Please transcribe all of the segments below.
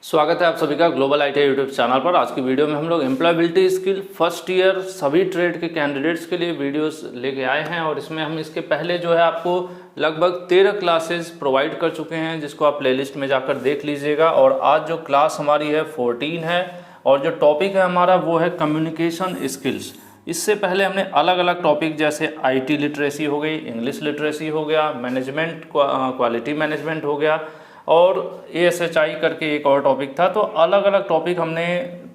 स्वागत है आप सभी का ग्लोबल आईटी यूट्यूब चैनल पर। आज की वीडियो में हम लोग एम्प्लॉयबिलिटी स्किल फर्स्ट ईयर सभी ट्रेड के कैंडिडेट्स के लिए वीडियोस लेके आए हैं और इसमें हम इसके पहले जो है आपको लगभग 13 क्लासेस प्रोवाइड कर चुके हैं, जिसको आप प्लेलिस्ट में जाकर देख लीजिएगा। और आज जो क्लास हमारी है 14 है और जो टॉपिक है हमारा वो है कम्युनिकेशन स्किल्स। इससे पहले हमने अलग अलग टॉपिक जैसे IT लिटरेसी हो गई, इंग्लिश लिटरेसी हो गया, मैनेजमेंट क्वालिटी मैनेजमेंट हो गया और ASHI करके एक और टॉपिक था। तो अलग अलग टॉपिक हमने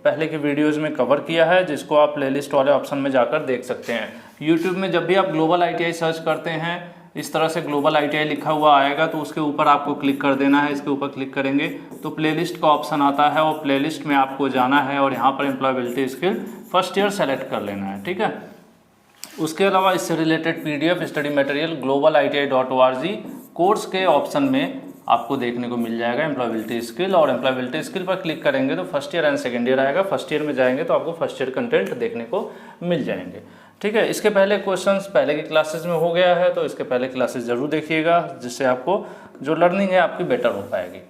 पहले के वीडियोस में कवर किया है, जिसको आप प्लेलिस्ट वाले ऑप्शन में जाकर देख सकते हैं। यूट्यूब में जब भी आप ग्लोबल ITI सर्च करते हैं, इस तरह से ग्लोबल ITI लिखा हुआ आएगा तो उसके ऊपर आपको क्लिक कर देना है। इसके ऊपर क्लिक करेंगे तो प्लेलिस्ट का ऑप्शन आता है और प्लेलिस्ट में आपको जाना है और यहाँ पर employability skill first year select कर लेना है, ठीक है। उसके अलावा इससे related PDF study material globaliti.org course के ऑप्शन में आपको देखने को मिल जाएगा एम्प्लॉयबिलिटी स्किल। और एम्प्लॉयबिलिटी स्किल पर क्लिक करेंगे तो first year and second year आएगा। फर्स्ट ईयर में जाएंगे तो आपको फर्स्ट ईयर कंटेंट देखने को मिल जाएंगे, ठीक है। इसके पहले क्वेश्चंस पहले की क्लासेस में हो गया है, तो इसके पहले क्लासेस जरूर देखिएगा, जिससे आपको जो लर्निंग है आपकी बेटर हो पाएगी।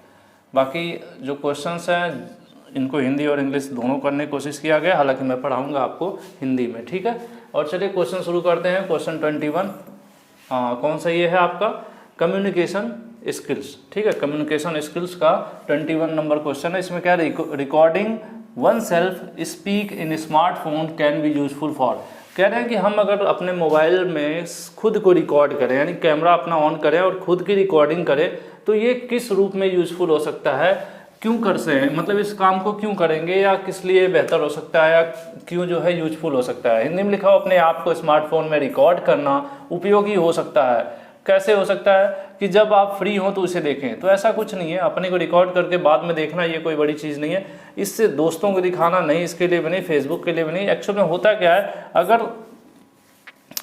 बाकी जो क्वेश्चंस हैं इनको हिंदी और इंग्लिश दोनों करने की कोशिश किया गया, हालांकि मैं पढ़ाऊँगा आपको हिंदी में, ठीक है। और चलिए क्वेश्चन शुरू करते हैं। क्वेश्चन 21 कौन सा ये है आपका कम्युनिकेशन स्किल्स, ठीक है। कम्युनिकेशन स्किल्स का 21 नंबर क्वेश्चन है। इसमें क्या recording one self speak in smartphone can be useful for. कह रहे हैं कि हम अगर अपने मोबाइल में खुद को रिकॉर्ड करें, यानी कैमरा अपना ऑन करें और खुद की रिकॉर्डिंग करें, तो ये किस रूप में यूजफुल हो सकता है, क्यों कर सकते हैं, मतलब इस काम को क्यों करेंगे या किस लिए बेहतर हो सकता है या क्यों जो है यूजफुल हो सकता है। हिंदी में लिखा हो अपने आप को स्मार्टफोन में रिकॉर्ड करना उपयोगी हो सकता है। कैसे हो सकता है कि जब आप फ्री हो तो इसे देखें, तो ऐसा कुछ नहीं है। अपने को रिकॉर्ड करके बाद में देखना ये कोई बड़ी चीज़ नहीं है। इससे दोस्तों को दिखाना नहीं, इसके लिए भी नहीं, फेसबुक के लिए भी नहीं। एक्चुअल में होता क्या है, अगर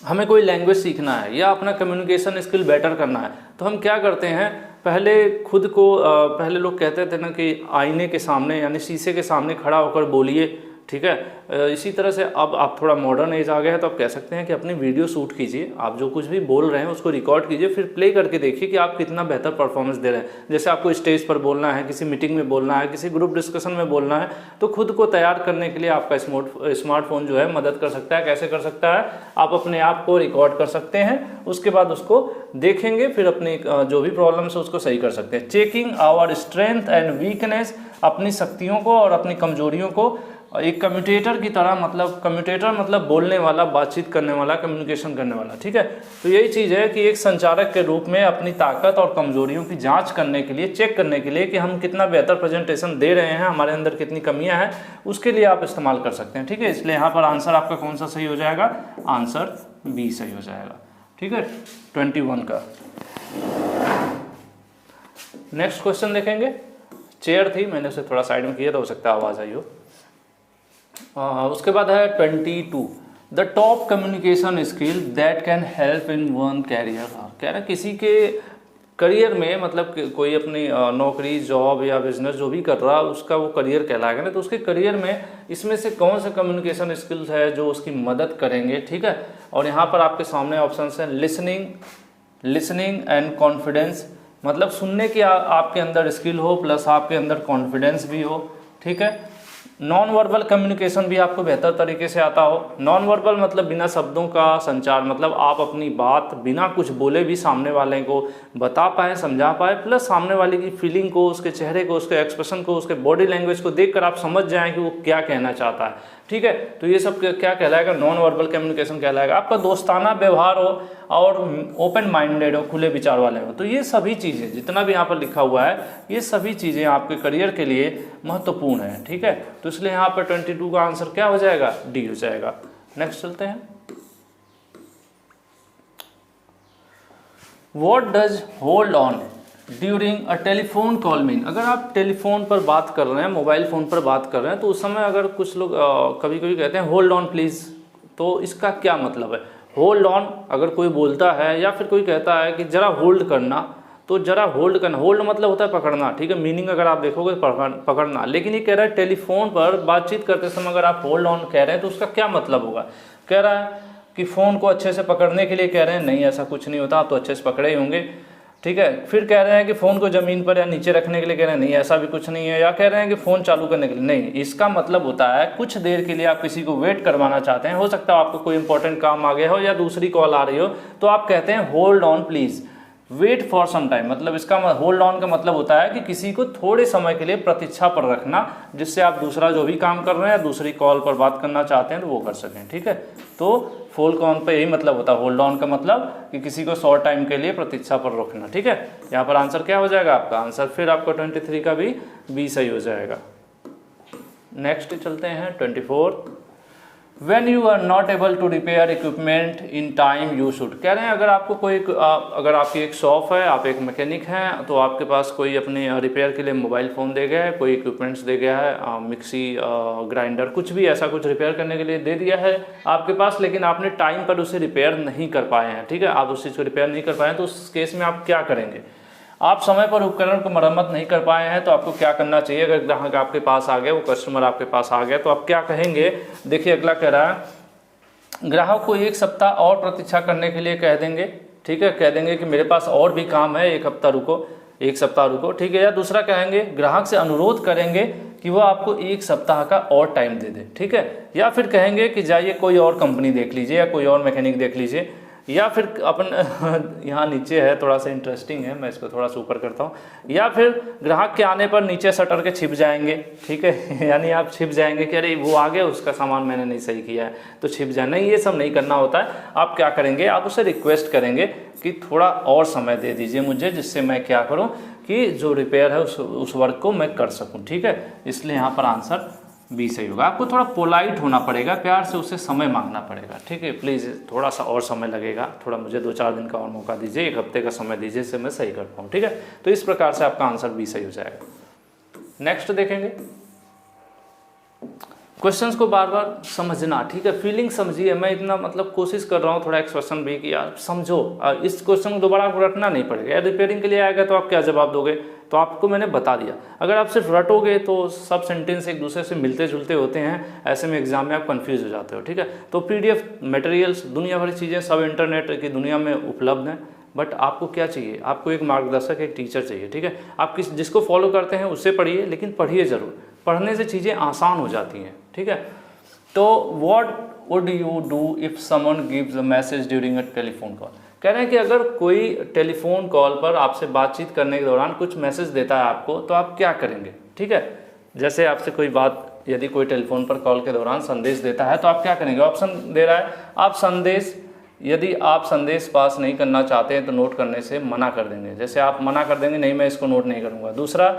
हमें कोई लैंग्वेज सीखना है या अपना कम्युनिकेशन स्किल बेटर करना है तो हम क्या करते हैं, पहले खुद को पहले लोग कहते थे ना कि आईने के सामने यानी शीशे के सामने खड़ा होकर बोलिए, ठीक है। इसी तरह से अब आप थोड़ा मॉडर्न एज आ गया है तो आप कह सकते हैं कि अपनी वीडियो शूट कीजिए, आप जो कुछ भी बोल रहे हैं उसको रिकॉर्ड कीजिए, फिर प्ले करके देखिए कि आप कितना बेहतर परफॉर्मेंस दे रहे हैं। जैसे आपको स्टेज पर बोलना है, किसी मीटिंग में बोलना है, किसी ग्रुप डिस्कशन में बोलना है, तो खुद को तैयार करने के लिए आपका स्मार्टफोन जो है मदद कर सकता है। कैसे कर सकता है, आप अपने आप को रिकॉर्ड कर सकते हैं, उसके बाद उसको देखेंगे, फिर अपनी जो भी प्रॉब्लम्स है उसको सही कर सकते हैं। Checking our strength and weakness, अपनी शक्तियों को और अपनी कमजोरियों को एक कम्यूटेटर की तरह, मतलब कम्यूटेटर मतलब बोलने वाला, बातचीत करने वाला, कम्युनिकेशन करने वाला, ठीक है। तो यही चीज़ है कि एक संचारक के रूप में अपनी ताकत और कमजोरियों की जांच करने के लिए, चेक करने के लिए कि हम कितना बेहतर प्रेजेंटेशन दे रहे हैं, हमारे अंदर कितनी कमियां हैं, उसके लिए आप इस्तेमाल कर सकते हैं, ठीक है। इसलिए यहाँ पर आंसर आपका कौन सा सही हो जाएगा, आंसर B सही हो जाएगा, ठीक है, 21 का। नेक्स्ट क्वेश्चन देखेंगे। चेयर थी, मैंने उसे थोड़ा साइड में किया, तो हो सकता है आवाज़ आई हो। उसके बाद है 22 the top communication skill that can help in one career. कह रहा किसी के करियर में, मतलब कोई अपनी नौकरी, जॉब या बिजनेस जो भी कर रहा है उसका वो करियर कहलाएगा ना, तो उसके करियर में इसमें से कौन सा कम्युनिकेशन स्किल्स है जो उसकी मदद करेंगे, ठीक है। और यहाँ पर आपके सामने ऑप्शन है लिसनिंग एंड कॉन्फिडेंस, मतलब सुनने की आपके अंदर स्किल हो प्लस आपके अंदर कॉन्फिडेंस भी हो, ठीक है। नॉन वर्बल कम्युनिकेशन भी आपको बेहतर तरीके से आता हो। नॉन वर्बल मतलब बिना शब्दों का संचार, मतलब आप अपनी बात बिना कुछ बोले भी सामने वाले को बता पाए, समझा पाए, प्लस सामने वाले की फीलिंग को, उसके चेहरे को, उसके एक्सप्रेशन को, उसके बॉडी लैंग्वेज को देखकर आप समझ जाएं कि वो क्या कहना चाहता है, ठीक है। तो ये सब क्या कहलाएगा, नॉन वर्बल कम्युनिकेशन कहलाएगा। आपका दोस्ताना व्यवहार हो और ओपन माइंडेड हो, खुले विचार वाले हो, तो ये सभी चीज़ें जितना भी यहाँ पर लिखा हुआ है, ये सभी चीज़ें आपके करियर के लिए महत्वपूर्ण है, ठीक है। तो इसलिए यहाँ पर 22 का आंसर क्या हो जाएगा, D हो जाएगा। नेक्स्ट चलते हैं। What does hold on during a telephone call mean. अगर आप टेलीफोन पर बात कर रहे हैं, मोबाइल फ़ोन पर बात कर रहे हैं, तो उस समय अगर कुछ लोग कभी कभी कहते हैं होल्ड ऑन प्लीज़, तो इसका क्या मतलब है। होल्ड ऑन अगर कोई बोलता है या फिर कोई कहता है कि ज़रा होल्ड करना, तो ज़रा होल्ड करना, होल्ड मतलब होता है पकड़ना, ठीक है। मीनिंग अगर आप देखोगे पकड़ना, लेकिन ये कह रहा है टेलीफोन पर बातचीत करते समय अगर आप होल्ड ऑन कह रहे हैं तो उसका क्या मतलब होगा। कह रहा है कि फ़ोन को अच्छे से पकड़ने के लिए कह रहे हैं, नहीं ऐसा कुछ नहीं होता, आप तो अच्छे से पकड़े ही होंगे। ठीक है। फिर कह रहे हैं कि फ़ोन को ज़मीन पर या नीचे रखने के लिए कह रहे हैं, नहीं ऐसा भी कुछ नहीं है। या कह रहे हैं कि फ़ोन चालू करने के लिए, नहीं। इसका मतलब होता है कुछ देर के लिए आप किसी को वेट करवाना चाहते हैं, हो सकता है आपको कोई इंपॉर्टेंट काम आ गया हो या दूसरी कॉल आ रही हो, तो आप कहते हैं hold on please, wait for some time. मतलब इसका होल्ड ऑन का मतलब होता है कि किसी को थोड़े समय के लिए प्रतीक्षा पर रखना, जिससे आप दूसरा जो भी काम कर रहे हैं, दूसरी कॉल पर बात करना चाहते हैं तो वो कर सकें, ठीक है। तो होल्ड ऑन पे यही मतलब होता है, होल्ड ऑन का मतलब कि किसी को शॉर्ट टाइम के लिए प्रतीक्षा पर रखना, ठीक है। यहाँ पर आंसर क्या हो जाएगा आपका, आंसर फिर आपका 23 का भी बी सही हो जाएगा। नेक्स्ट चलते हैं 24। When you are not able to repair equipment in time you should। कह रहे हैं अगर आपको कोई अगर आपकी एक शॉप है, आप एक मैकेनिक हैं, तो आपके पास कोई अपने रिपेयर के लिए मोबाइल फ़ोन दे गया है, कोई इक्विपमेंट्स दे गया है, मिक्सी, ग्राइंडर, कुछ भी ऐसा कुछ रिपेयर करने के लिए दे दिया है आपके पास, लेकिन आपने टाइम पर उसे रिपेयर नहीं कर पाए हैं, ठीक है। आप उस चीज़ को रिपेयर नहीं कर पाए हैं, तो उस केस में आप क्या करेंगे। आप समय पर उपकरण को मरम्मत नहीं कर पाए हैं तो आपको क्या करना चाहिए। अगर ग्राहक आपके पास आ गया, वो कस्टमर आपके पास आ गया, तो आप क्या कहेंगे। देखिए अगला कह रहा है ग्राहक को 1 सप्ताह और प्रतीक्षा करने के लिए कह देंगे, ठीक है। कह देंगे कि मेरे पास और भी काम है, 1 हफ्ता रुको, 1 सप्ताह रुको, ठीक है। या दूसरा कहेंगे ग्राहक से अनुरोध करेंगे कि वो आपको 1 सप्ताह का और टाइम दे दे, ठीक है। या फिर कहेंगे कि जाइए कोई और कंपनी देख लीजिए या कोई और मैकेनिक देख लीजिए। या फिर अपन यहाँ नीचे है, थोड़ा सा इंटरेस्टिंग है, मैं इसको थोड़ा सा ऊपर करता हूँ। या फिर ग्राहक के आने पर नीचे शटर के छिप जाएंगे, ठीक है। यानी आप छिप जाएंगे कि अरे वो आ गया, उसका सामान मैंने नहीं सही किया है, तो छिप जाए। नहीं, ये सब नहीं करना होता है। आप क्या करेंगे, आप उसे रिक्वेस्ट करेंगे कि थोड़ा और समय दे दीजिए मुझे, जिससे मैं क्या करूँ कि जो रिपेयर है उस वर्क को मैं कर सकूँ, ठीक है। इसलिए यहाँ पर आंसर बी सही होगा। आपको थोड़ा पोलाइट होना पड़ेगा, प्यार से उससे समय मांगना पड़ेगा, ठीक है। प्लीज़ थोड़ा सा और समय लगेगा, थोड़ा मुझे 2-4 दिन का और मौका दीजिए, 1 हफ्ते का समय दीजिए, इससे मैं सही कर पाऊँ, ठीक है। तो इस प्रकार से आपका आंसर बी सही हो जाएगा। नेक्स्ट देखेंगे, क्वेश्चंस को बार बार समझना, ठीक है। फीलिंग समझिए, मैं इतना मतलब कोशिश कर रहा हूँ थोड़ा एक्सप्रेशन भी कि यार समझो। इस क्वेश्चन को दोबारा आपको रटना नहीं पड़ेगा। यार रिपेयरिंग के लिए आएगा तो आप क्या जवाब दोगे, तो आपको मैंने बता दिया। अगर आप सिर्फ रटोगे तो सब सेंटेंस एक दूसरे से मिलते जुलते होते हैं, ऐसे में एग्जाम में आप कंफ्यूज हो जाते हो, ठीक है। तो PDF मटेरियल्स, दुनिया भरी चीज़ें सब इंटरनेट की दुनिया में उपलब्ध हैं, बट आपको क्या चाहिए, आपको एक मार्गदर्शक, एक टीचर चाहिए, ठीक है। आप जिसको फॉलो करते हैं उससे पढ़िए, लेकिन पढ़िए ज़रूर। पढ़ने से चीज़ें आसान हो जाती हैं, ठीक है। तो what would you do if someone gives a message during a telephone call. कह रहे हैं कि अगर कोई टेलीफोन कॉल पर आपसे बातचीत करने के दौरान कुछ मैसेज देता है आपको, तो आप क्या करेंगे, ठीक है। जैसे आपसे कोई बात, यदि कोई टेलीफोन पर कॉल के दौरान संदेश देता है तो आप क्या करेंगे। ऑप्शन दे रहा है, आप संदेश, यदि आप संदेश पास नहीं करना चाहते हैं तो नोट करने से मना कर देंगे। जैसे आप मना कर देंगे, नहीं मैं इसको नोट नहीं करूँगा। दूसरा,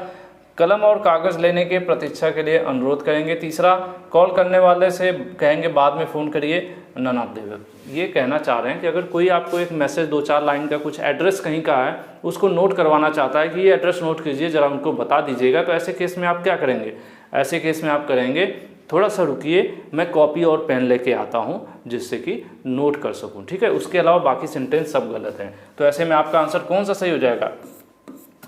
कलम और कागज़ लेने के प्रतीक्षा के लिए अनुरोध करेंगे। तीसरा, कॉल करने वाले से कहेंगे बाद में फ़ोन करिए, नन ऑफ देम। ये कहना चाह रहे हैं कि अगर कोई आपको एक मैसेज 2-4 लाइन का कुछ एड्रेस कहीं का है, उसको नोट करवाना चाहता है कि ये एड्रेस नोट कीजिए, ज़रा उनको बता दीजिएगा, तो ऐसे केस में आप क्या करेंगे। ऐसे केस में आप करेंगे थोड़ा सा रुकिए, मैं कॉपी और पेन लेके आता हूँ जिससे कि नोट कर सकूँ, ठीक है। उसके अलावा बाकी सेंटेंस सब गलत हैं। तो ऐसे में आपका आंसर कौन सा सही हो जाएगा,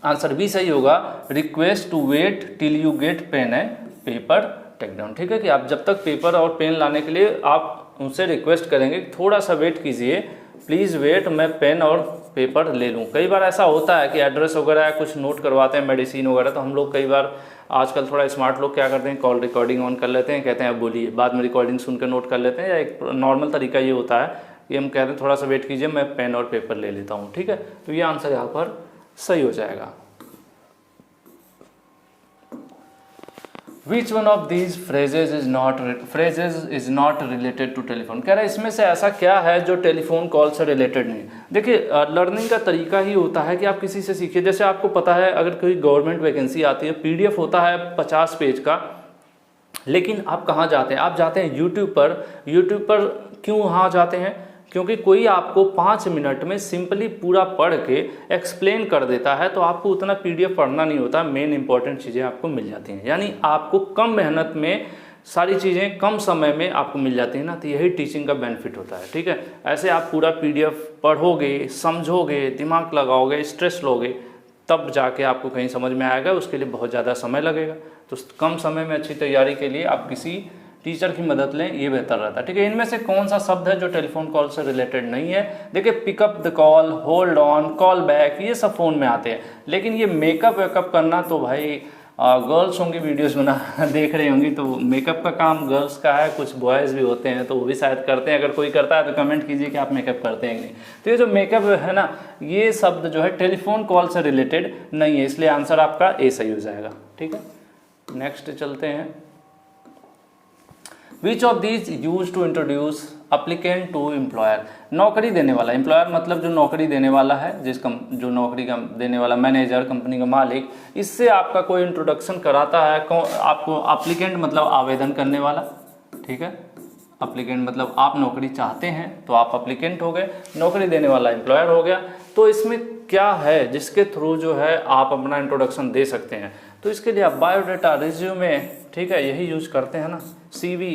आंसर भी सही होगा, request to wait till you get pen and paper take down, ठीक है। कि आप जब तक पेपर और पेन लाने के लिए आप उनसे रिक्वेस्ट करेंगे थोड़ा सा वेट कीजिए, प्लीज़ वेट, मैं पेन और पेपर ले लूँ। कई बार ऐसा होता है कि एड्रेस वगैरह कुछ नोट करवाते हैं, मेडिसिन वगैरह, तो हम लोग कई बार आजकल थोड़ा स्मार्ट लोग क्या करते हैं, कॉल रिकॉर्डिंग ऑन कर लेते हैं, कहते हैं अब बोलिए, बाद में रिकॉर्डिंग सुनकर नोट कर लेते हैं। या एक नॉर्मल तरीका ये होता है कि हम कहते हैं थोड़ा सा वेट कीजिए, मैं पेन और पेपर ले लेता हूँ, ठीक है। तो ये आंसर यहाँ पर सही हो जाएगा। Which one of these phrases is not related to telephone। कह रहा है इसमें से ऐसा क्या है जो टेलीफोन कॉल से रिलेटेड नहीं। देखिए लर्निंग का तरीका ही होता है कि आप किसी से सीखिए। जैसे आपको पता है अगर कोई गवर्नमेंट वैकेंसी आती है, PDF होता है 50 पेज का, लेकिन आप कहाँ जाते हैं, आप जाते हैं यूट्यूब पर। क्यों वहाँ जाते हैं, क्योंकि कोई आपको 5 मिनट में सिंपली पूरा पढ़ के एक्सप्लेन कर देता है, तो आपको उतना PDF पढ़ना नहीं होता, मेन इंपॉर्टेंट चीज़ें आपको मिल जाती हैं। यानी आपको कम मेहनत में सारी चीज़ें कम समय में आपको मिल जाती हैं ना, तो यही टीचिंग का बेनिफिट होता है, ठीक है। ऐसे आप पूरा PDF पढ़ोगे, समझोगे, दिमाग लगाओगे, स्ट्रेस लोगे, तब जाके आपको कहीं समझ में आएगा, उसके लिए बहुत ज़्यादा समय लगेगा। तो कम समय में अच्छी तैयारी के लिए आप किसी टीचर की मदद लें, ये बेहतर रहता है। ठीक है, इनमें से कौन सा शब्द है जो टेलीफोन कॉल से रिलेटेड नहीं है? देखिए, pick up the call, hold on, call back, ये सब फ़ोन में आते हैं। लेकिन ये मेकअप वेकअप करना तो भाई गर्ल्स होंगी वीडियोस बना देख रही होंगी, तो मेकअप का काम गर्ल्स का है, कुछ बॉयज़ भी होते हैं तो वो भी शायद करते हैं। अगर कोई करता है तो कमेंट कीजिए कि आप मेकअप करते हैं कि नहीं। तो ये जो मेकअप है ना, ये शब्द जो है टेलीफोन कॉल से रिलेटेड नहीं है, इसलिए आंसर आपका ए सही हो जाएगा। ठीक है, नेक्स्ट चलते हैं। Which of these use to introduce applicant to employer? नौकरी देने वाला, एम्प्लॉयर मतलब जो नौकरी देने वाला है, जो नौकरी का देने वाला मैनेजर, कंपनी का मालिक, इससे आपका कोई इंट्रोडक्शन कराता है आपको। अप्लीकेंट मतलब आवेदन करने वाला, ठीक है, अप्लीकेंट मतलब आप नौकरी चाहते हैं तो आप अप्लीकेंट हो गए, नौकरी देने वाला एम्प्लॉयर हो गया। तो इसमें क्या है जिसके थ्रू जो है आप अपना इंट्रोडक्शन दे सकते हैं? तो इसके लिए आप बायोडाटा, रिज्यूमे, ठीक है, यही यूज करते हैं ना, CV,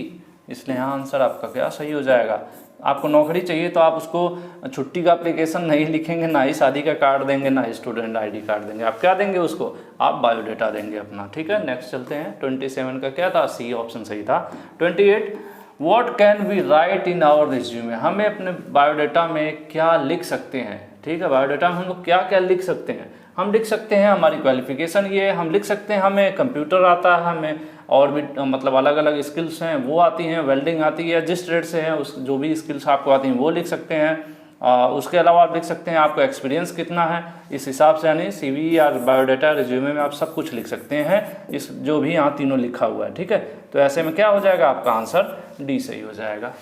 इसलिए यहाँ आंसर आपका क्या सही हो जाएगा। आपको नौकरी चाहिए तो आप उसको छुट्टी का एप्लीकेशन नहीं लिखेंगे, ना ही शादी का कार्ड देंगे, ना ही स्टूडेंट ID कार्ड देंगे। आप क्या देंगे उसको? आप बायोडाटा देंगे अपना। ठीक है, नेक्स्ट चलते हैं। 27 का क्या था? C ऑप्शन सही था। 28, what can we write in our resume? हमें अपने बायोडाटा में क्या लिख सकते हैं? ठीक है, बायोडाटा में हम लोग क्या क्या लिख सकते हैं? हम लिख सकते हैं हमारी क्वालिफिकेशन ये, हम लिख सकते हैं हमें कंप्यूटर आता है, हमें और भी मतलब अलग अलग स्किल्स हैं वो आती हैं, वेल्डिंग आती है, जिस ट्रेड से हैं उस जो भी स्किल्स आपको आती हैं वो लिख सकते हैं। उसके अलावा आप लिख सकते हैं आपका एक्सपीरियंस कितना है, इस हिसाब से, यानी CV या बायोडाटा, रिज्यूमे में आप सब कुछ लिख सकते हैं, इस जो भी यहाँ तीनों लिखा हुआ है। ठीक है, तो ऐसे में क्या हो जाएगा? आपका आंसर D सही हो जाएगा।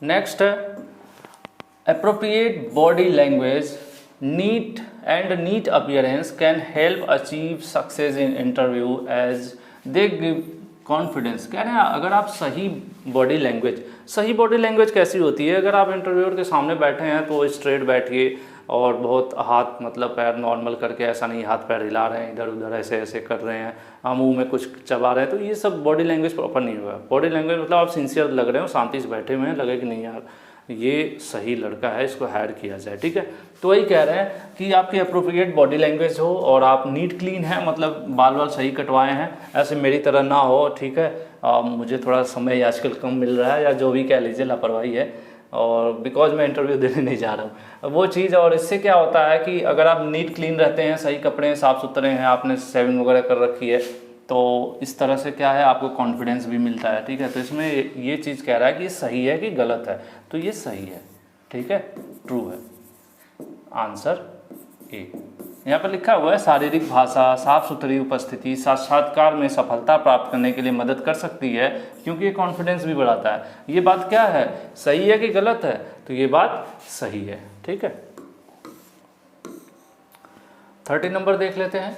नेक्स्ट है appropriate body language, neat appearance can help achieve success in interview as they give confidence। कह रहे हैं अगर आप सही बॉडी लैंग्वेज कैसी होती है? अगर आप इंटरव्यूअर के सामने बैठे हैं तो स्ट्रेट बैठिए और बहुत हाथ मतलब पैर नॉर्मल करके, ऐसा नहीं हाथ पैर हिला रहे हैं इधर उधर, ऐसे ऐसे कर रहे हैं, मुंह में कुछ चबा रहे हैं, तो ये सब बॉडी लैंग्वेज प्रॉपर नहीं होगा। बॉडी लैंग्वेज मतलब आप सिंसियर लग रहे हो, शांति से बैठे हुए हैं, लगे कि नहीं यार ये सही लड़का है, इसको हायर किया जाए। ठीक है, तो वही कह रहे हैं कि आपकी अप्रोप्रिएट बॉडी लैंग्वेज हो और आप नीट क्लीन है, मतलब बाल वाल सही कटवाए हैं, ऐसे मेरी तरह ना हो। ठीक है, मुझे थोड़ा समय आजकल कम मिल रहा है या जो भी कह लीजिए, लापरवाही है, और बिकॉज मैं इंटरव्यू देने नहीं जा रहा हूँ वो चीज़। और इससे क्या होता है कि अगर आप नीट क्लीन रहते हैं, सही कपड़े साफ़ सुथरे हैं, आपने शेविंग वगैरह कर रखी है, तो इस तरह से क्या है आपको कॉन्फिडेंस भी मिलता है। ठीक है, तो इसमें ये चीज़ कह रहा है कि सही है कि गलत है, तो ये सही है। ठीक है, ट्रू है, आंसर ए। यहाँ पर लिखा हुआ है शारीरिक भाषा, साफ सुथरी उपस्थिति साक्षात्कार में सफलता प्राप्त करने के लिए मदद कर सकती है, क्योंकि ये कॉन्फिडेंस भी बढ़ाता है। ये बात क्या है, सही है कि गलत है? तो ये बात सही है। ठीक है, 30 नंबर देख लेते हैं।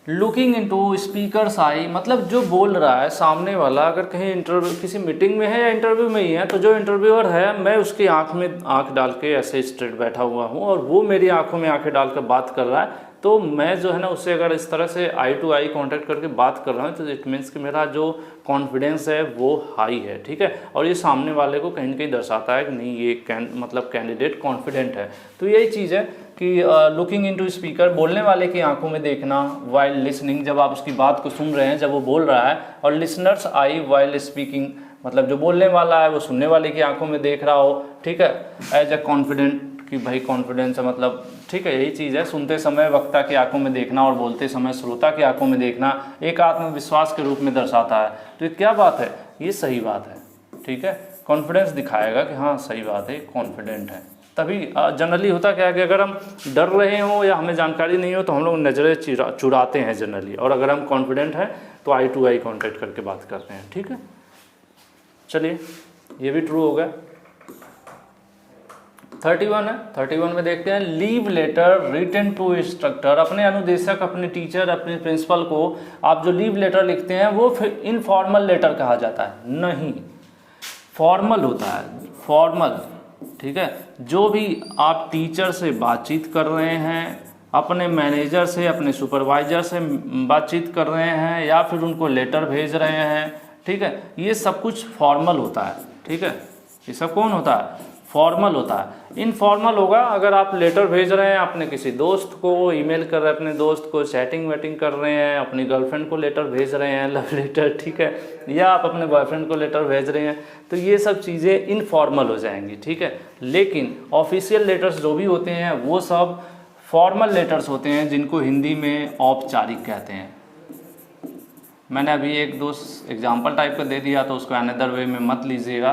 लुकिंग इनटू स्पीकर्स आई, मतलब जो बोल रहा है सामने वाला, अगर कहीं इंटरव्यू किसी मीटिंग में है या इंटरव्यू में ही है, तो जो इंटरव्यूअर है, मैं उसकी आंख में आंख डाल के ऐसे स्ट्रेट बैठा हुआ हूँ और वो मेरी आंखों में आंखें डालकर बात कर रहा है, तो मैं जो है ना उससे अगर इस तरह से आई टू आई कॉन्टैक्ट करके बात कर रहा हूँ, तो इट मीन्स कि मेरा जो कॉन्फिडेंस है वो हाई है। ठीक है, और ये सामने वाले को कहीं ना कहीं दर्शाता है कि नहीं ये मतलब कैंडिडेट कॉन्फिडेंट है। तो यही चीज़ है कि लुकिंग इनटू स्पीकर, बोलने वाले की आंखों में देखना, वाइल लिसनिंग, जब आप उसकी बात को सुन रहे हैं जब वो बोल रहा है, और लिसनर्स आई वाइल स्पीकिंग, मतलब जो बोलने वाला है वो सुनने वाले की आंखों में देख रहा हो। ठीक है, एज ए कॉन्फिडेंट, कि भाई कॉन्फिडेंस है मतलब, ठीक है, यही चीज़ है। सुनते समय वक्ता की आंखों में देखना और बोलते समय श्रोता की आंखों में देखना एक आत्मविश्वास के रूप में दर्शाता है। तो ये क्या बात है, ये सही बात है। ठीक है, कॉन्फिडेंस दिखाएगा कि हाँ सही बात है, कॉन्फिडेंट है। तभी जनरली होता क्या है कि अगर हम डर रहे हो या हमें जानकारी नहीं हो तो हम लोग नज़रें चुराते हैं जनरली, और अगर हम कॉन्फिडेंट हैं तो आई टू आई कॉन्टैक्ट करके बात करते हैं। ठीक है, चलिए ये भी ट्रू हो गया। 31 है, 31 में देखते हैं leave letter written to instructor, अपने अनुदेशक, अपने टीचर, अपने प्रिंसिपल को आप जो लीव लेटर लिखते हैं वो फिर इनफॉर्मल लेटर कहा जाता है, नहीं फॉर्मल होता है, फॉर्मल। ठीक है, जो भी आप टीचर से बातचीत कर रहे हैं, अपने मैनेजर से, अपने सुपरवाइजर से बातचीत कर रहे हैं, या फिर उनको लेटर भेज रहे हैं, ठीक है, ये सब कुछ फॉर्मल होता है। ठीक है, ये सब कौन होता है, फॉर्मल होता है। इनफॉर्मल होगा अगर आप लेटर भेज रहे हैं अपने किसी दोस्त को, ईमेल कर रहे हैं अपने दोस्त को, चैटिंग वेटिंग कर रहे हैं, अपनी गर्लफ्रेंड को लेटर भेज रहे हैं, लव लेटर, ठीक है, या आप अपने बॉयफ्रेंड को लेटर भेज रहे हैं, तो ये सब चीज़ें इनफॉर्मल हो जाएंगी, ठीक है। लेकिन ऑफिशियल लेटर्स जो भी होते हैं वो सब फॉर्मल लेटर्स होते हैं, जिनको हिंदी में औपचारिक कहते हैं। मैंने अभी एक दो एग्जाम्पल टाइप का दे दिया, तो उसको अनदर वे में मत लीजिएगा,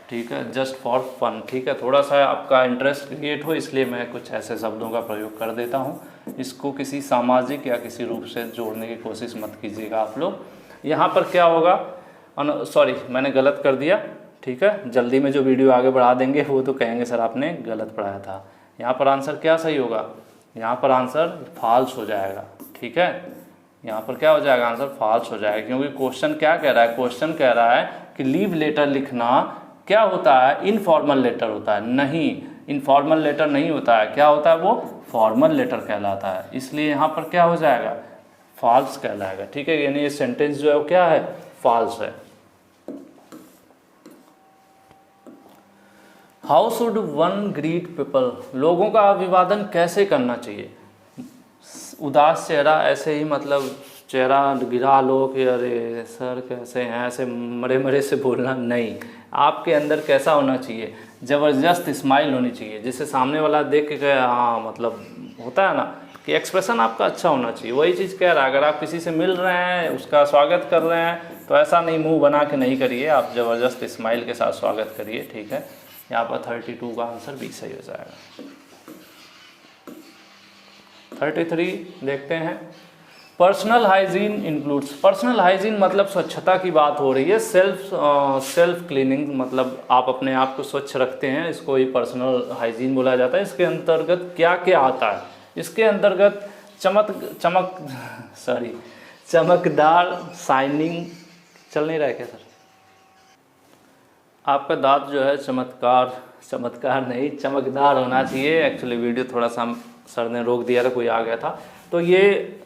ठीक है, जस्ट फॉर फन, ठीक है, थोड़ा सा आपका इंटरेस्ट क्रिएट हो इसलिए मैं कुछ ऐसे शब्दों का प्रयोग कर देता हूँ। इसको किसी सामाजिक या किसी रूप से जोड़ने की कोशिश मत कीजिएगा आप लोग। यहाँ पर क्या होगा, सॉरी मैंने गलत कर दिया, ठीक है, जल्दी में जो वीडियो आगे बढ़ा देंगे वो तो कहेंगे सर आपने गलत पढ़ाया था। यहाँ पर आंसर क्या सही होगा, यहाँ पर आंसर फॉल्स हो जाएगा, ठीक है, यहाँ पर क्या हो जाएगा, आंसर फॉल्स हो जाएगा, क्योंकि क्वेश्चन क्या कह रहा है, क्वेश्चन कह रहा है कि लीव लेटर लिखना क्या होता है, इनफॉर्मल लेटर होता है। नहीं, इनफॉर्मल लेटर नहीं होता है, क्या होता है वो फॉर्मल लेटर कहलाता है, इसलिए यहाँ पर क्या हो जाएगा, फॉल्स कहलाएगा, ठीक है, यानी ये सेंटेंस जो है वो क्या है, फॉल्स है। How should one greet people, लोगों का अभिवादन कैसे करना चाहिए। उदास चेहरा, ऐसे ही मतलब चेहरा गिरा लो कि अरे सर कैसे हैं, ऐसे मरे मरे से बोलना नहीं। आपके अंदर कैसा होना चाहिए, ज़बरदस्त स्माइल होनी चाहिए, जिससे सामने वाला देख के कहे हाँ, मतलब होता है ना कि एक्सप्रेशन आपका अच्छा होना चाहिए। वही चीज़ कह रहा है, अगर आप किसी से मिल रहे हैं, उसका स्वागत कर रहे हैं, तो ऐसा नहीं मुंह बना के नहीं करिए, आप ज़बरदस्त स्माइल के साथ स्वागत करिए, ठीक है। यहाँ पर 32 का आंसर भी सही हो जाएगा। 33 देखते हैं। Personal hygiene includes, personal hygiene मतलब स्वच्छता की बात हो रही है, सेल्फ क्लीनिंग मतलब आप अपने आप को स्वच्छ रखते हैं, इसको ही पर्सनल हाइजीन बोला जाता है। इसके अंतर्गत क्या क्या आता है, इसके अंतर्गत चमकदार, शाइनिंग, चल नहीं रहा है क्या सर, आपका दांत जो है चमत्कार नहीं चमकदार होना चाहिए। एक्चुअली वीडियो थोड़ा सा सर ने रोक दिया था, कोई आ गया था, तो ये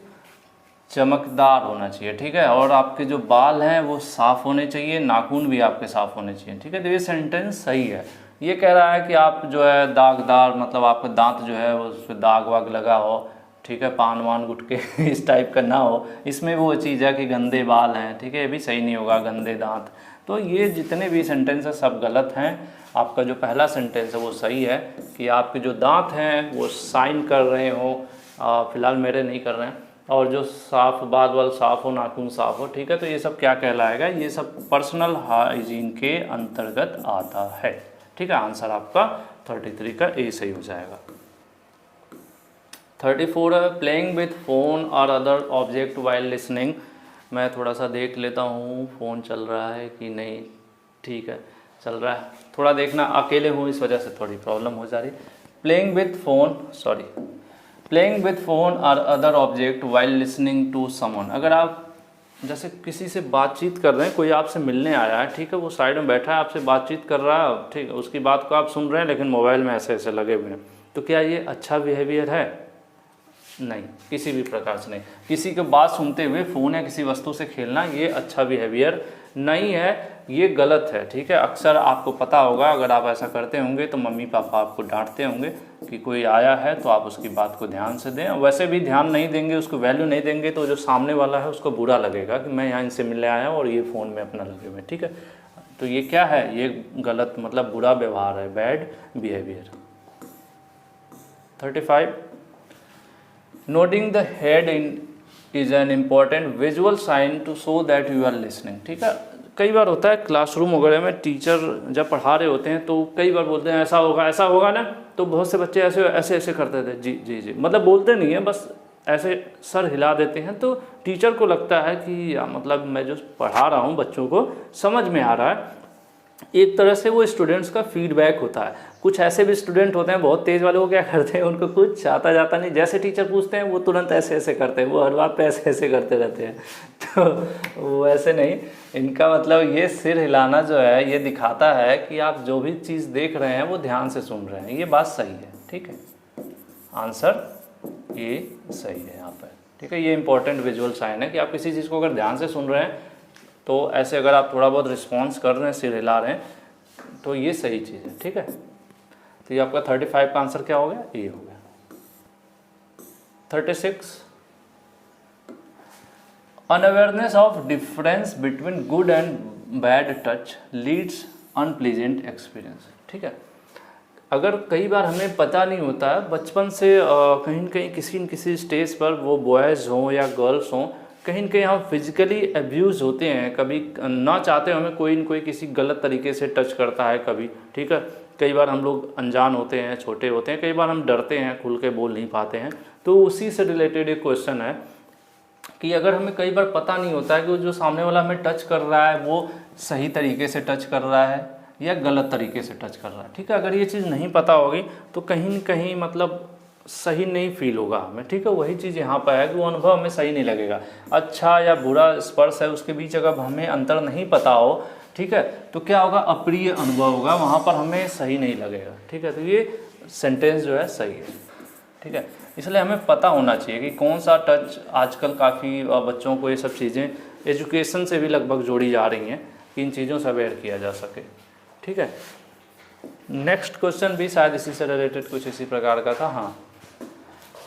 चमकदार होना चाहिए, ठीक है। और आपके जो बाल हैं वो साफ़ होने चाहिए, नाखून भी आपके साफ़ होने चाहिए, ठीक है। तो ये सेंटेंस सही है। ये कह रहा है कि आप जो है दागदार, मतलब आपका दांत जो है वो उस पर दाग वाग लगा हो, ठीक है, पान वान गुटके इस टाइप का ना हो, इसमें वो चीज़ है कि गंदे बाल हैं, ठीक है, ये भी सही नहीं होगा, गंदे दांत। तो ये जितने भी सेंटेंस हैं सब गलत हैं। आपका जो पहला सेंटेंस है वो सही है कि आपके जो दांत हैं वो शाइन कर रहे हो, फिलहाल मेरे नहीं कर रहे हैं, और जो साफ बाल साफ़ हो, नाखून साफ़ हो, ठीक है। तो ये सब क्या कहलाएगा, ये सब पर्सनल हाइजीन के अंतर्गत आता है, ठीक है। आंसर आपका 33 का ए सही हो जाएगा। 34 है प्लेइंग विथ फ़ोन और अदर ऑब्जेक्ट वाइल लिसनिंग। मैं थोड़ा सा देख लेता हूँ फ़ोन चल रहा है कि नहीं, ठीक है चल रहा है, थोड़ा देखना, अकेले हूँ इस वजह से थोड़ी प्रॉब्लम हो जा रही। प्लेइंग विथ फ़ोन और other object while listening to someone, अगर आप जैसे किसी से बातचीत कर रहे हैं, कोई आपसे मिलने आया है, ठीक है, वो साइड में बैठा है, आपसे बातचीत कर रहा है, ठीक है, उसकी बात को आप सुन रहे हैं लेकिन मोबाइल में ऐसे ऐसे लगे हुए हैं, तो क्या ये अच्छा बिहेवियर है? नहीं, किसी भी प्रकार से नहीं। किसी की बात सुनते हुए फ़ोन या किसी वस्तु से खेलना ये अच्छा बिहेवियर नहीं है, ये गलत है, ठीक है। अक्सर आपको पता होगा, अगर आप ऐसा करते होंगे तो मम्मी पापा आपको डांटते होंगे कि कोई आया है तो आप उसकी बात को ध्यान से दें। वैसे भी ध्यान नहीं देंगे, उसको वैल्यू नहीं देंगे, तो जो सामने वाला है उसको बुरा लगेगा कि मैं यहाँ इनसे मिलने आया हूँ और ये फ़ोन में अपना लगे हुए, ठीक है। तो ये क्या है, ये गलत मतलब बुरा व्यवहार है, bad behaviour. 35 nodding the head is an important visual sign to show that you are listening, ठीक है। कई बार होता है क्लासरूम वगैरह में टीचर जब पढ़ा रहे होते हैं तो कई बार बोलते हैं ऐसा होगा ना, तो बहुत से बच्चे ऐसे करते थे, जी जी जी, मतलब बोलते नहीं है, बस ऐसे सर हिला देते हैं, तो टीचर को लगता है कि मतलब मैं जो पढ़ा रहा हूँ बच्चों को समझ में आ रहा है। एक तरह से वो स्टूडेंट्स का फीडबैक होता है। कुछ ऐसे भी स्टूडेंट होते हैं बहुत तेज़ वाले, वो क्या करते हैं, उनको कुछ आता जाता नहीं, जैसे टीचर पूछते हैं वो तुरंत ऐसे ऐसे करते हैं, वो हर बात पे ऐसे ऐसे करते रहते हैं। तो वो ऐसे नहीं, इनका मतलब ये सिर हिलाना जो है ये दिखाता है कि आप जो भी चीज़ देख रहे हैं वो ध्यान से सुन रहे हैं, ये बात सही है, ठीक है। आंसर ये सही है यहाँ पर, ठीक है। ये इंपॉर्टेंट विजुअल साइन है कि आप किसी चीज़ को अगर ध्यान से सुन रहे हैं तो ऐसे अगर आप थोड़ा बहुत रिस्पॉन्स कर रहे हैं, सिर हिला रहे हैं, तो ये सही चीज़ है, ठीक है। तो ये आपका 35 का आंसर क्या हो गया, ए हो गया। 36 unawareness of difference between good and bad touch leads unpleasant experience. ठीक है, अगर कई बार हमें पता नहीं होता है बचपन से कहीं न कहीं किसी न किसी स्टेज पर, वो बॉयज़ हों या गर्ल्स हों, कहीं न कहीं हम फिजिकली अब्यूज़ होते हैं, कभी ना चाहते हमें कोई न कोई किसी गलत तरीके से टच करता है कभी। ठीक है, कई बार हम लोग अनजान होते हैं, छोटे होते हैं, कई बार हम डरते हैं, खुल के बोल नहीं पाते हैं। तो उसी से रिलेटेड एक क्वेश्चन है कि अगर हमें कई बार पता नहीं होता है कि वो जो सामने वाला हमें टच कर रहा है वो सही तरीके से टच कर रहा है या गलत तरीके से टच कर रहा है। ठीक है, अगर ये चीज़ नहीं पता होगी तो कहीं न कहीं मतलब सही नहीं फील होगा हमें। ठीक है, वही चीज़ यहाँ पर है कि वो अनुभव हमें सही नहीं लगेगा। अच्छा या बुरा स्पर्श है, उसके बीच अगर हमें अंतर नहीं पता हो, ठीक है, तो क्या होगा, अप्रिय अनुभव होगा, वहाँ पर हमें सही नहीं लगेगा। ठीक है, तो ये सेंटेंस जो है सही है। ठीक है, इसलिए हमें पता होना चाहिए कि कौन सा टच, आजकल काफ़ी बच्चों को ये सब चीज़ें एजुकेशन से भी लगभग जोड़ी जा रही हैं कि इन चीज़ों से अवेयर किया जा सके। ठीक है, नेक्स्ट क्वेश्चन भी शायद इसी से रिलेटेड कुछ इसी प्रकार का था। हाँ,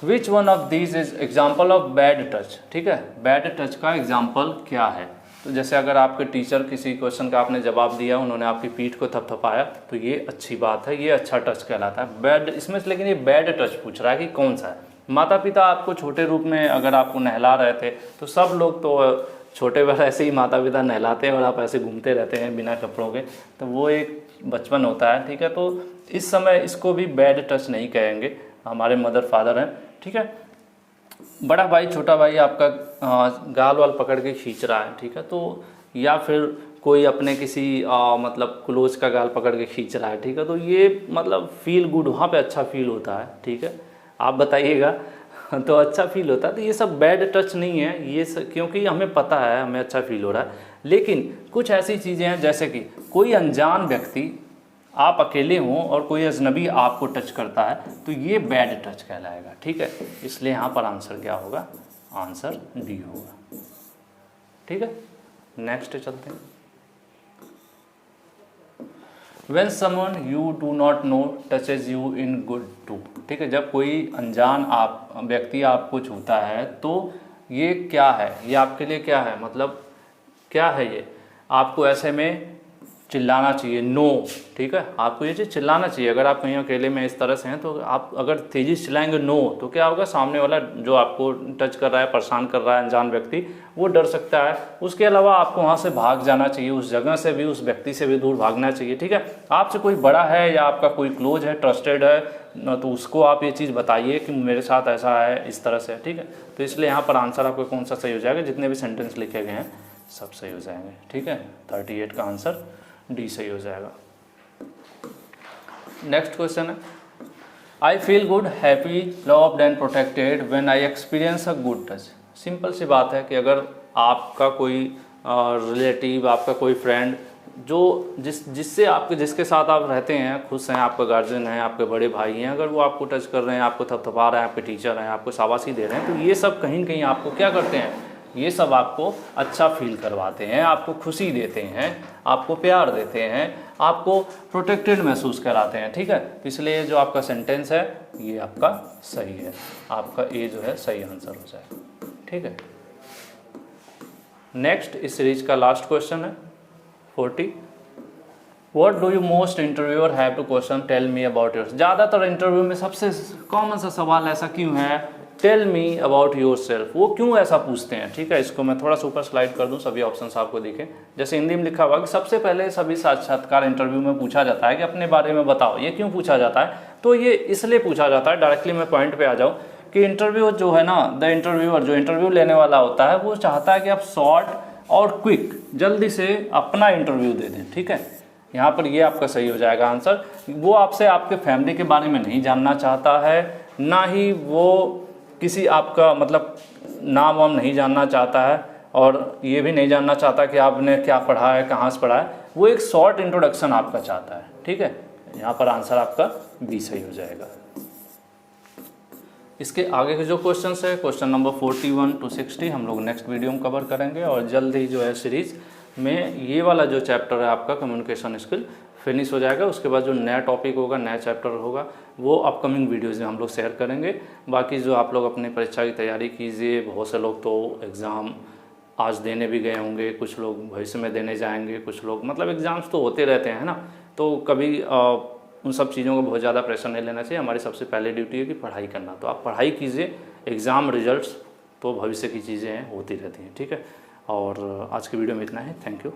which one of these is example of bad touch. ठीक है, बैड टच का एग्जाम्पल क्या है। तो जैसे अगर आपके टीचर किसी क्वेश्चन का आपने जवाब दिया, उन्होंने आपकी पीठ को थपथपाया, तो ये अच्छी बात है, ये अच्छा टच कहलाता है। बैड इसमें लेकिन ये बैड टच पूछ रहा है कि कौन सा है। माता पिता आपको छोटे रूप में अगर आपको नहला रहे थे, तो सब लोग तो छोटे पर ऐसे ही माता पिता नहलाते हैं और आप ऐसे घूमते रहते हैं बिना कपड़ों के, तो वो एक बचपन होता है। ठीक है, तो इस समय इसको भी बैड टच नहीं कहेंगे, हमारे मदर फादर हैं। ठीक है, बड़ा भाई छोटा भाई आपका गाल वाल पकड़ के खींच रहा है, ठीक है, तो या फिर कोई अपने किसी मतलब क्लोज का गाल पकड़ के खींच रहा है, ठीक है, तो ये मतलब फील गुड, वहाँ पे अच्छा फील होता है। ठीक है, आप बताइएगा तो अच्छा फील होता है। तो ये सब बैड टच नहीं है, ये सब क्योंकि हमें पता है, हमें अच्छा फील हो रहा है। लेकिन कुछ ऐसी चीज़ें हैं जैसे कि कोई अनजान व्यक्ति, आप अकेले हों और कोई अजनबी आपको टच करता है, तो ये बैड टच कहलाएगा। ठीक है, इसलिए यहाँ पर आंसर क्या होगा, आंसर डी होगा। ठीक है, नेक्स्ट चलते हैं। When someone you do not know touches you in good too। ठीक है, जब कोई अनजान व्यक्ति आपको छूता है, तो ये क्या है, ये आपके लिए क्या है, मतलब क्या है ये, आपको ऐसे में चिल्लाना चाहिए, नो। ठीक है, आपको ये चीज़ चिल्लाना चाहिए। अगर आप कहीं अकेले में इस तरह से हैं, तो आप अगर तेज़ी से चिल्लाएंगे नो, तो क्या होगा, सामने वाला जो आपको टच कर रहा है, परेशान कर रहा है, अनजान व्यक्ति, वो डर सकता है। उसके अलावा आपको वहाँ से भाग जाना चाहिए, उस जगह से भी, उस व्यक्ति से भी दूर भागना चाहिए। ठीक है, आपसे कोई बड़ा है या आपका कोई क्लोज है, ट्रस्टेड है, तो उसको आप ये चीज़ बताइए कि मेरे साथ ऐसा है, इस तरह से। ठीक है, तो इसलिए यहाँ पर आंसर आपको कौन सा सही हो जाएगा, जितने भी सेंटेंस लिखे गए हैं सब सही हो जाएंगे। ठीक है, 38 का आंसर डी सही हो जाएगा। नेक्स्ट क्वेश्चन है, I feel good, happy, loved and protected when I experience a good touch. Simple सी बात है कि अगर आपका कोई रिलेटिव, आपका कोई फ्रेंड, जो जिसके साथ आप रहते हैं, खुश हैं, आपका गार्जियन है, आपके बड़े भाई हैं, अगर वो आपको टच कर रहे हैं, आपको थपथपा रहे हैं, आपके टीचर हैं, आपको शाबाशी दे रहे हैं, तो ये सब कहीं न कहीं आपको क्या करते हैं, ये सब आपको अच्छा फील करवाते हैं, आपको खुशी देते हैं, आपको प्यार देते हैं, आपको प्रोटेक्टेड महसूस कराते हैं। ठीक है, तो इसलिए जो आपका सेंटेंस है ये आपका सही है, आपका ए जो है सही आंसर हो जाएगा। ठीक है, नेक्स्ट इस सीरीज का लास्ट क्वेश्चन है 40। What do you most interviewer have to question, tell me about your. ज़्यादातर इंटरव्यू में सबसे कॉमन सा सवाल ऐसा क्यों है, tell me about yourself. वो क्यों ऐसा पूछते हैं। ठीक है, इसको मैं थोड़ा सा ऊपर स्लाइड कर दूं, सभी ऑप्शंस आपको दिखें। जैसे हिंदी में लिखा हुआ कि सबसे पहले सभी साक्षात्कार इंटरव्यू में पूछा जाता है कि अपने बारे में बताओ। ये क्यों पूछा जाता है, तो ये इसलिए पूछा जाता है, डायरेक्टली मैं पॉइंट पे आ जाऊँ, कि इंटरव्यू जो है ना, द इंटरव्यूअर, जो इंटरव्यू लेने वाला होता है, वो चाहता है कि आप शॉर्ट और क्विक, जल्दी से अपना इंटरव्यू दे दें। ठीक है, यहाँ पर ये आपका सही हो जाएगा आंसर। वो आपसे आपके फैमिली के बारे में नहीं जानना चाहता है, ना ही वो किसी आपका मतलब नाम वाम नहीं जानना चाहता है, और ये भी नहीं जानना चाहता कि आपने क्या पढ़ा है, कहाँ से पढ़ा है। वो एक शॉर्ट इंट्रोडक्शन आपका चाहता है। ठीक है, यहाँ पर आंसर आपका बी सही हो जाएगा। इसके आगे के जो क्वेश्चंस है, क्वेश्चन नंबर 41 to 60 हम लोग नेक्स्ट वीडियो में कवर करेंगे, और जल्द ही जो है सीरीज़ में ये वाला जो चैप्टर है आपका कम्युनिकेशन स्किल फिनिश हो जाएगा। उसके बाद जो नया टॉपिक होगा, नया चैप्टर होगा, वो अपकमिंग वीडियोज़ में हम लोग शेयर करेंगे। बाकी जो आप लोग अपनी परीक्षा की तैयारी कीजिए। बहुत से लोग तो एग्ज़ाम आज देने भी गए होंगे, कुछ लोग भविष्य में देने जाएंगे, कुछ लोग मतलब एग्ज़ाम्स तो होते रहते हैं ना, तो कभी उन सब चीज़ों को बहुत ज़्यादा प्रेशर नहीं लेना चाहिए। हमारी सबसे पहले ड्यूटी है कि पढ़ाई करना, तो आप पढ़ाई कीजिए। एग्ज़ाम रिजल्ट्स तो भविष्य की चीज़ें हैं, होती रहती हैं, ठीक है। और आज की वीडियो में इतना है। Thank you.